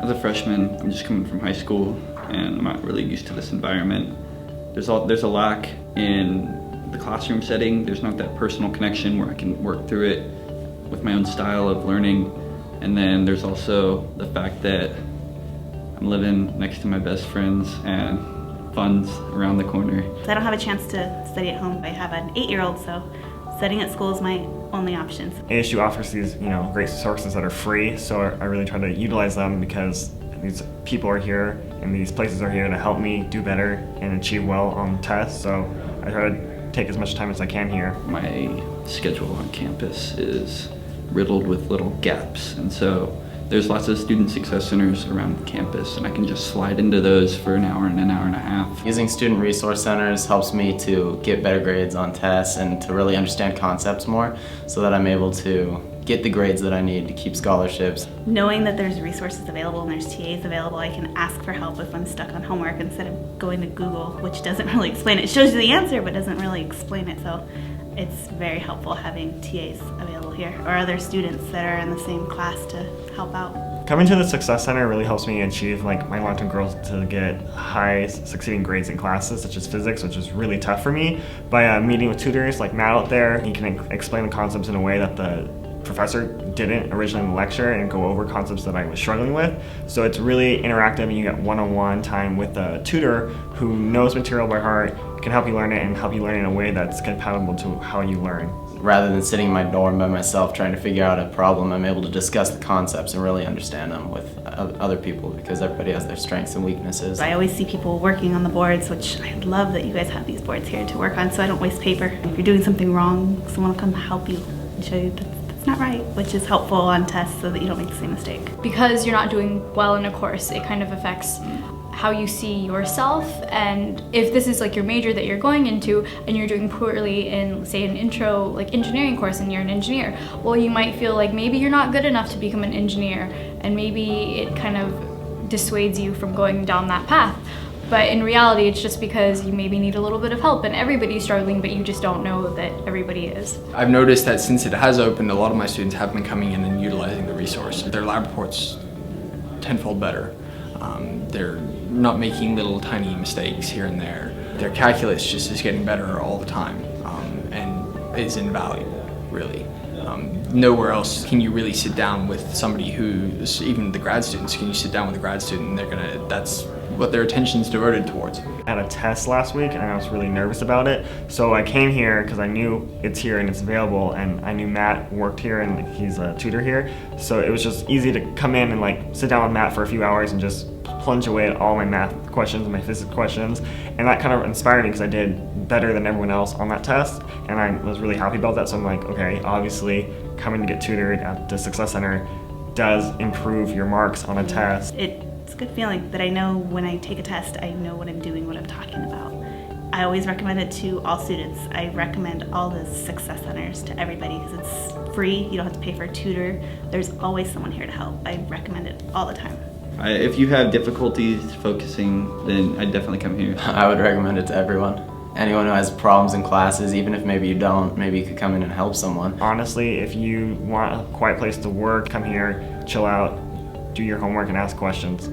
As a freshman, I'm just coming from high school and I'm not really used to this environment. There's a lack in the classroom setting. There's not that personal connection where I can work through it with my own style of learning. And then there's also the fact that I'm living next to my best friends and fun's around the corner. I don't have a chance to study at home. I have an 8-year-old, so studying at school is my only option. ASU offers these, great resources that are free, so I really try to utilize them because these people are here and these places are here to help me do better and achieve well on tests. So I try to take as much time as I can here. My schedule on campus is riddled with little gaps, and so there's lots of student success centers around campus, and I can just slide into those for an hour and a half. Using student resource centers helps me to get better grades on tests and to really understand concepts more so that I'm able to get the grades that I need to keep scholarships. Knowing that there's resources available and there's TAs available, I can ask for help if I'm stuck on homework instead of going to Google, which doesn't really explain it. It shows you the answer but doesn't really explain it, so it's very helpful having TAs available here or other students that are in the same class to help out. Coming to the Success Center really helps me achieve my long-term goals to get high succeeding grades in classes such as physics, which is really tough for me. By meeting with tutors like Matt out there, he can explain the concepts in a way that the professor didn't originally in the lecture and go over concepts that I was struggling with. So it's really interactive and you get one-on-one time with a tutor who knows material by heart, can help you learn it and help you learn it in a way that's compatible to how you learn. Rather than sitting in my dorm by myself trying to figure out a problem, I'm able to discuss the concepts and really understand them with other people because everybody has their strengths and weaknesses. I always see people working on the boards, which I love that you guys have these boards here to work on so I don't waste paper. If you're doing something wrong, someone will come help you and show you that's not right, which is helpful on tests so that you don't make the same mistake. Because you're not doing well in a course, it kind of affects how you see yourself, and if this is your major that you're going into and you're doing poorly in, say, an intro engineering course and you're an engineer, well, you might feel like maybe you're not good enough to become an engineer and maybe it kind of dissuades you from going down that path. But in reality, it's just because you maybe need a little bit of help and everybody's struggling, but you just don't know that everybody is. I've noticed that since it has opened, a lot of my students have been coming in and utilizing the resource. Their lab reports tenfold better. They're not making little tiny mistakes here and there. Their calculus just is getting better all the time and is invaluable, really. Nowhere else can you really sit down with somebody who's, even the grad students, can you sit down with a grad student and that's what their attention's devoted towards. I had a test last week and I was really nervous about it, so I came here because I knew it's here and it's available, and I knew Matt worked here and he's a tutor here, so it was just easy to come in and sit down with Matt for a few hours and just plunge away at all my math questions and my physics questions, and that kind of inspired me because I did better than everyone else on that test and I was really happy about that. So I'm like, okay, obviously coming to get tutored at the Success Center does improve your marks on a test. It's a good feeling that I know when I take a test, I know what I'm doing, what I'm talking about. I always recommend it to all students. I recommend all the Success Centers to everybody because it's free, you don't have to pay for a tutor. There's always someone here to help. I recommend it all the time. If you have difficulties focusing, then I'd definitely come here. I would recommend it to everyone. Anyone who has problems in classes, even if maybe you don't, maybe you could come in and help someone. Honestly, if you want a quiet place to work, come here, chill out, do your homework and ask questions.